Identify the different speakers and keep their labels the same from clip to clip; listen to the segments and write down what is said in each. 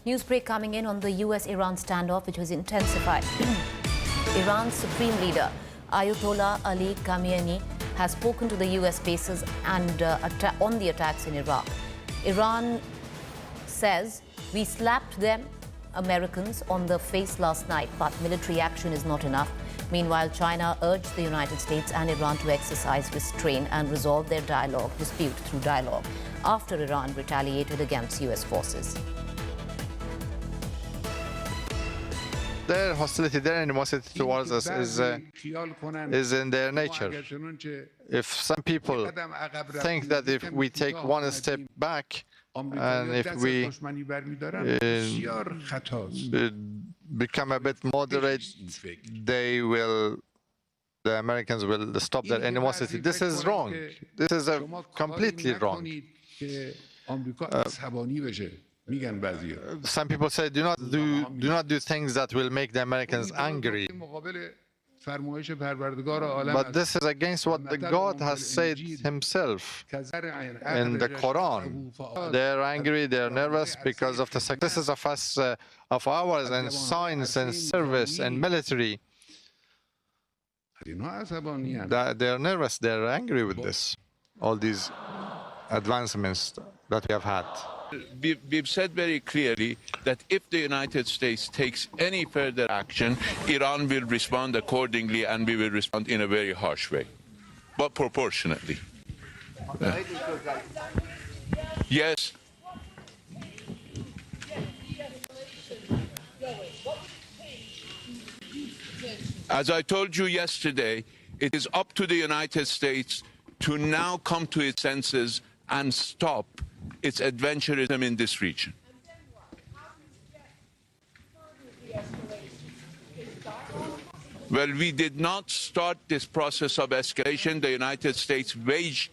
Speaker 1: News break coming in on the US-Iran standoff, which was intensified. Iran's supreme leader, Ayatollah Ali Khamenei, has spoken to the US bases and on the attacks in Iraq. Iran says, "We slapped them, Americans, on the face last night, but military action is not enough." Meanwhile, China urged the United States and Iran to exercise restraint and resolve their dispute through dialogue after Iran retaliated against US forces.
Speaker 2: Their hostility, their animosity towards us is in their nature. If some people think that if we take one step back and if we become a bit moderate, the Americans will stop their animosity. This is wrong. This is completely wrong. Some people say do not do things that will make the Americans angry. But this is against what the God has said himself in the Quran. They're angry, they're nervous because of the successes of ours in science and service and military. They're nervous, they're angry with this, all these advancements that we have had.
Speaker 3: We've said very clearly that if the United States takes any further action, Iran will respond accordingly, and we will respond in a very harsh way, but proportionately. Yes. As I told you yesterday, it is up to the United States to now come to its senses and stop its adventurism in this region. Well, we did not start this process of escalation. The United States waged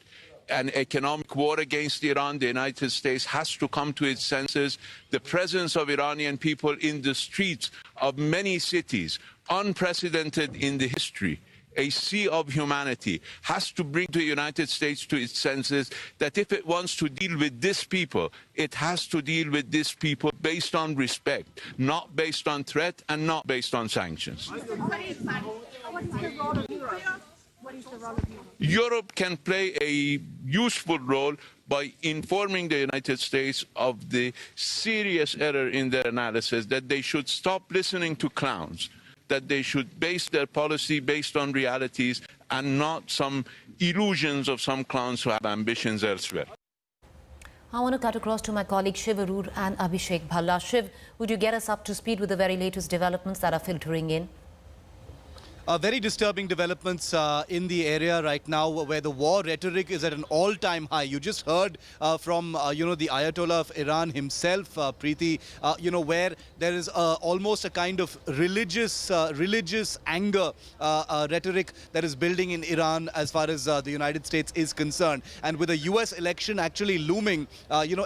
Speaker 3: an economic war against Iran. The United States has to come to its senses. The presence of Iranian people in the streets of many cities, unprecedented in the history, a sea of humanity, has to bring the United States to its senses that if it wants to deal with this people, it has to deal with this people based on respect, not based on threat and not based on sanctions.
Speaker 4: What is the role of Europe? What is the role of Europe?
Speaker 3: Europe can play a useful role by informing the United States of the serious error in their analysis, that they should stop listening to clowns, that they should base their policy based on realities and not some illusions of some clowns who have ambitions elsewhere.
Speaker 1: I want to cut across to my colleagues Shiv Arur and Abhishek Bhalla. Shiv, would you get us up to speed with the very latest developments that are filtering in?
Speaker 5: Very disturbing developments in the area right now, where the war rhetoric is at an all-time high. You just heard from, the Ayatollah of Iran himself, Preeti, where there is almost a kind of religious anger rhetoric that is building in Iran as far as the United States is concerned. And with the US election actually looming,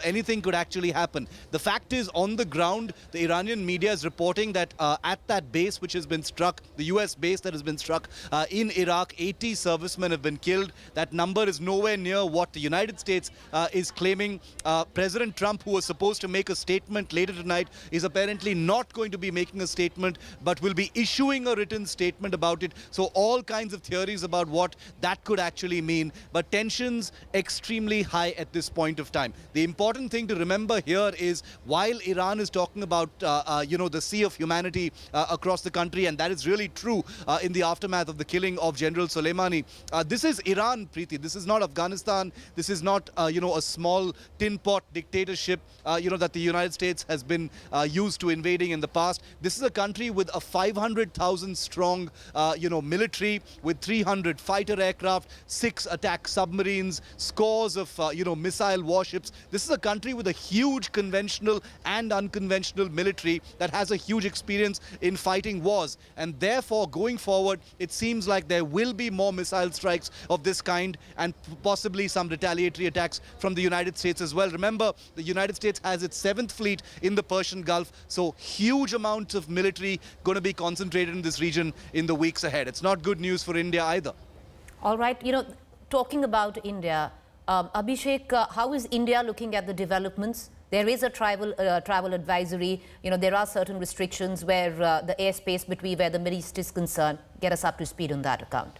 Speaker 5: anything could actually happen. The fact is, on the ground, the Iranian media is reporting that at that base which has been struck, the US base that has been struck in Iraq, 80 servicemen have been killed. That number is nowhere near what the United States is claiming. President Trump, who was supposed to make a statement later tonight, is apparently not going to be making a statement, but will be issuing a written statement about it. So all kinds of theories about what that could actually mean, but tensions extremely high at this point of time. The important thing to remember here is, while Iran is talking about the sea of humanity across the country, and that is really true in the aftermath of the killing of General Soleimani. This is Iran, Preeti. This is not Afghanistan. This is not, a small tin pot dictatorship, that the United States has been used to invading in the past. This is a country with a 500,000 strong, military, with 300 fighter aircraft, 6 attack submarines, scores of, missile warships. This is a country with a huge conventional and unconventional military that has a huge experience in fighting wars. And therefore, going forward, it seems like there will be more missile strikes of this kind and possibly some retaliatory attacks from the United States as well. Remember, the United States has its 7th fleet in the Persian Gulf, so huge amounts of military going to be concentrated in this region in the weeks ahead. It's not good news for India either.
Speaker 1: All right, talking about India, Abhishek, how is India looking at the developments? There is a travel advisory. You know, there are certain restrictions where the airspace between where the Middle East is concerned. Get us up to speed on that account.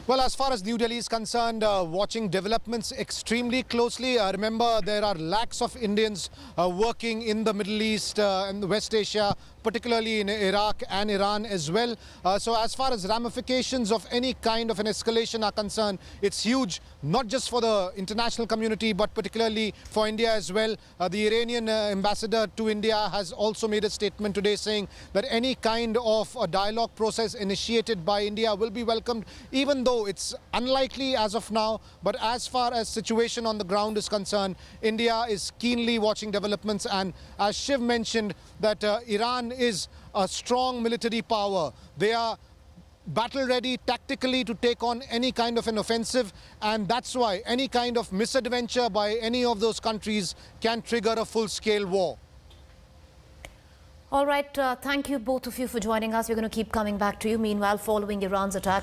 Speaker 6: Well, as far as New Delhi is concerned, watching developments extremely closely. Remember, there are lakhs of Indians working in the Middle East and West Asia, particularly in Iraq and Iran as well. So as far as ramifications of any kind of an escalation are concerned, it's huge, not just for the international community, but particularly for India as well. The Iranian ambassador to India has also made a statement today saying that any kind of a dialogue process initiated by India will be welcomed, even though it's unlikely as of now. But as far as situation on the ground is concerned, India is keenly watching developments. And as Shiv mentioned, that Iran is a strong military power. They are battle ready tactically to take on any kind of an offensive, and that's why any kind of misadventure by any of those countries can trigger a full-scale war.
Speaker 1: All right, thank you both of you for joining us. We're going to keep coming back to you. Meanwhile, following Iran's attack